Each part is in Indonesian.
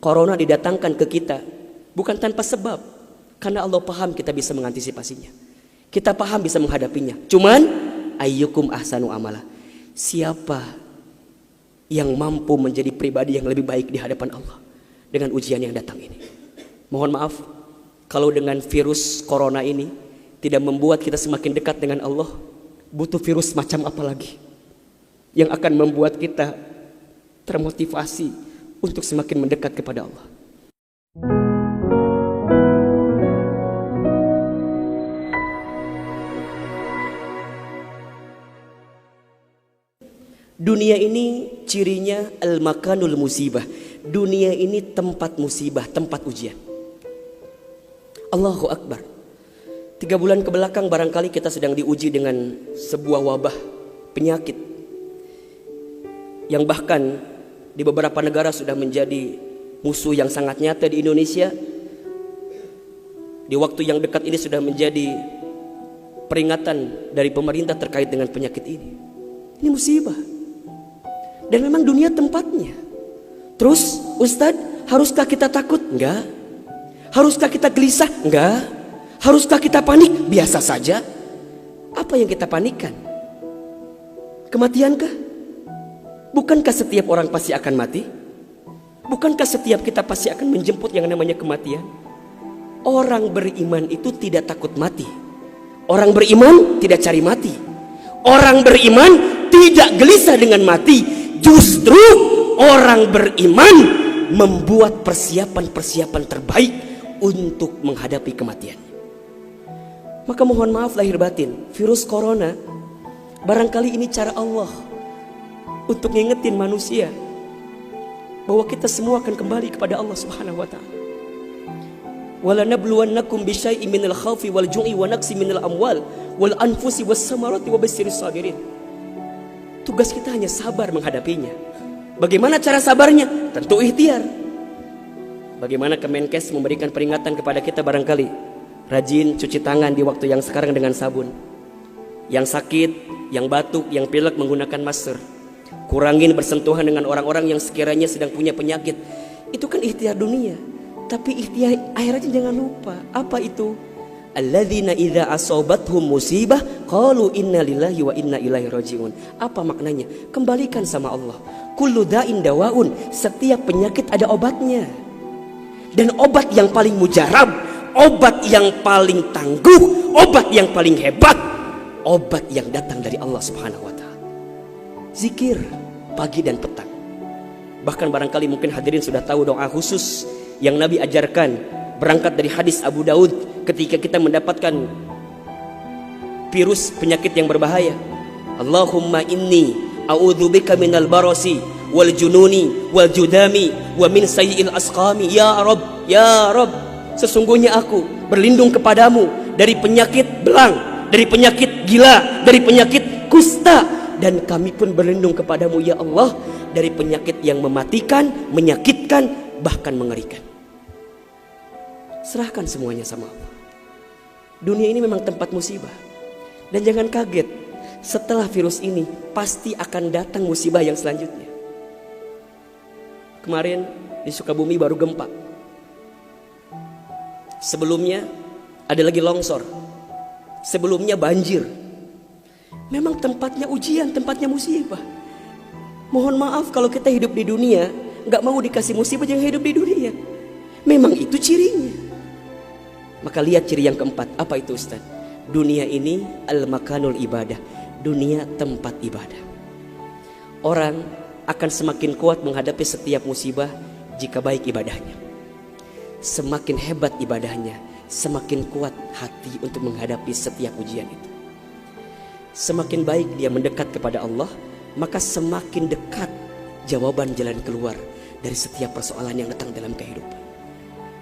Corona didatangkan ke kita bukan tanpa sebab, karena Allah paham kita bisa mengantisipasinya. Kita paham bisa menghadapinya. Cuman ayyukum ahsanu amala. Siapa yang mampu menjadi pribadi yang lebih baik di hadapan Allah dengan ujian yang datang ini? Mohon maaf kalau dengan virus corona ini tidak membuat kita semakin dekat dengan Allah. Butuh virus macam apa lagi yang akan membuat kita termotivasi untuk semakin mendekat kepada Allah? Dunia ini cirinya al-makanul musibah. Dunia ini tempat musibah, tempat ujian. Allahu Akbar. 3 bulan kebelakang barangkali kita sedang diuji dengan sebuah wabah penyakit yang bahkan di beberapa negara sudah menjadi musuh yang sangat nyata. Di Indonesia di waktu yang dekat ini sudah menjadi peringatan dari pemerintah terkait dengan penyakit ini. Ini musibah. Dan memang dunia tempatnya. Terus Ustadz, haruskah kita takut? Enggak. Haruskah kita gelisah? Enggak. Haruskah kita panik? Biasa saja. Apa yang kita panikkan? Kematiankah? Bukankah setiap orang pasti akan mati? Bukankah setiap kita pasti akan menjemput yang namanya kematian? Orang beriman itu tidak takut mati. Orang beriman tidak cari mati. Orang beriman tidak gelisah dengan mati. Justru orang beriman membuat persiapan-persiapan terbaik untuk menghadapi kematian. Maka mohon maaf lahir batin, virus corona barangkali ini cara Allah untuk ngingetin manusia bahwa kita semua akan kembali kepada Allah Subhanahu wa taala. Wala nabluwannakum bisyai'in minal khaufi wal ju'i wa naqsi minal amwal wal anfusi was samarati wa basyirish sabirin. Tugas kita hanya sabar menghadapinya. Bagaimana cara sabarnya? Tentu ikhtiar. Bagaimana Kemenkes memberikan peringatan kepada kita barangkali? Rajin cuci tangan di waktu yang sekarang dengan sabun. Yang sakit, yang batuk, yang pilek menggunakan masker. Kurangin bersentuhan dengan orang-orang yang sekiranya sedang punya penyakit. Itu kan ikhtiar dunia. Tapi ikhtiar akhiratnya jangan lupa. Apa itu? Alladzina idza asobathum musibah qalu inna lillahi wa inna ilaihi rajiun. Apa maknanya? Kembalikan sama Allah. Kullu da'in dawaun. Setiap penyakit ada obatnya. Dan obat yang paling mujarab, obat yang paling tangguh, obat yang paling hebat, obat yang datang dari Allah Subhanahu wa taala. Zikir pagi dan petang. Bahkan barangkali mungkin hadirin sudah tahu doa khusus yang Nabi ajarkan berangkat dari hadis Abu Daud ketika kita mendapatkan virus penyakit yang berbahaya. Allahumma inni a'udzubika minal barasi wal jununi wal judami wa min sayyi'il asqami. Ya Rabb, ya Rabb, sesungguhnya aku berlindung kepadamu dari penyakit belang, dari penyakit gila, dari penyakit kusta. Dan kami pun berlindung kepadamu ya Allah dari penyakit yang mematikan, menyakitkan, bahkan mengerikan. Serahkan semuanya sama Allah. Dunia ini memang tempat musibah. Dan jangan kaget, setelah virus ini pasti akan datang musibah yang selanjutnya. Kemarin di Sukabumi baru gempa. Sebelumnya ada lagi longsor. Sebelumnya banjir. Memang tempatnya ujian, tempatnya musibah. Mohon maaf kalau kita hidup di dunia gak mau dikasih musibah, jangan hidup di dunia. Memang itu cirinya. Maka lihat ciri yang keempat. Apa itu Ustaz? Dunia ini al-makanul ibadah. Dunia tempat ibadah. Orang akan semakin kuat menghadapi setiap musibah jika baik ibadahnya. Semakin hebat ibadahnya, semakin kuat hati untuk menghadapi setiap ujian itu. Semakin baik dia mendekat kepada Allah, maka semakin dekat jawaban jalan keluar dari setiap persoalan yang datang dalam kehidupan.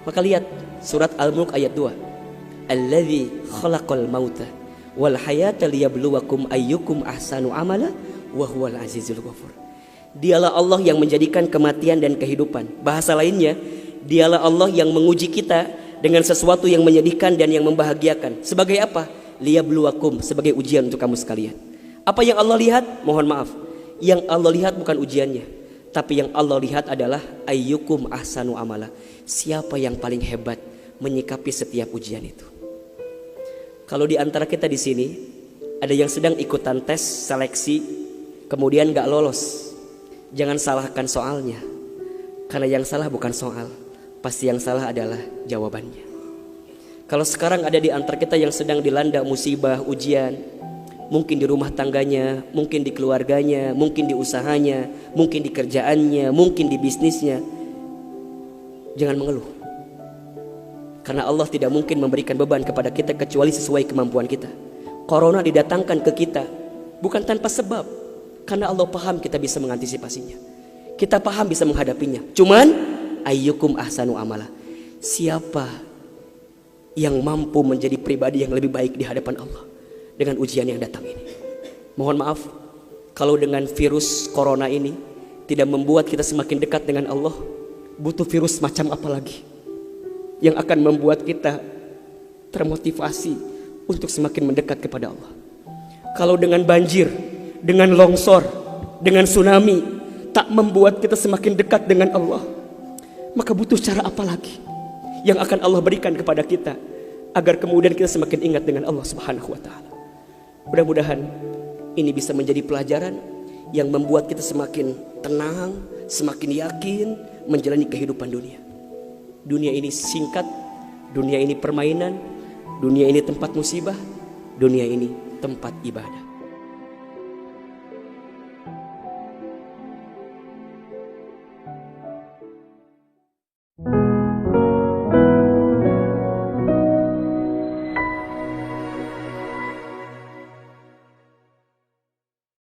Maka lihat surat Al-Mulk ayat 2. Alladzi khalaqal mauta wal hayata liyabluwakum ayyukum ahsanu amala wa huwal azizul ghafur. Dialah Allah yang menjadikan kematian dan kehidupan. Bahasa lainnya, dialah Allah yang menguji kita dengan sesuatu yang menyedihkan dan yang membahagiakan. Sebagai apa? Liyabluwakum, sebagai ujian untuk kamu sekalian. Apa yang Allah lihat? Mohon maaf, yang Allah lihat bukan ujiannya, tapi yang Allah lihat adalah ayyukum ahsanu amala. Siapa yang paling hebat menyikapi setiap ujian itu. Kalau di antara kita di sini ada yang sedang ikutan tes seleksi kemudian gak lolos, jangan salahkan soalnya, karena yang salah bukan soal, pasti yang salah adalah jawabannya. Kalau sekarang ada di antara kita yang sedang dilanda musibah, ujian, mungkin di rumah tangganya, mungkin di keluarganya, mungkin di usahanya, mungkin di kerjaannya, mungkin di bisnisnya, jangan mengeluh. Karena Allah tidak mungkin memberikan beban kepada kita kecuali sesuai kemampuan kita. Corona didatangkan ke kita bukan tanpa sebab, karena Allah paham kita bisa mengantisipasinya, kita paham bisa menghadapinya. Cuman ayyukum ahsanu amala, siapa yang mampu menjadi pribadi yang lebih baik di hadapan Allah dengan ujian yang datang ini. Mohon maaf kalau dengan virus corona ini tidak membuat kita semakin dekat dengan Allah, butuh virus macam apa lagi yang akan membuat kita termotivasi untuk semakin mendekat kepada Allah. Kalau dengan banjir, dengan longsor, dengan tsunami tak membuat kita semakin dekat dengan Allah, maka butuh cara apa lagi yang akan Allah berikan kepada kita agar kemudian kita semakin ingat dengan Allah Subhanahu wa taala. Mudah-mudahan ini bisa menjadi pelajaran yang membuat kita semakin tenang, semakin yakin menjalani kehidupan dunia. Dunia ini singkat, dunia ini permainan, dunia ini tempat musibah, dunia ini tempat ibadah.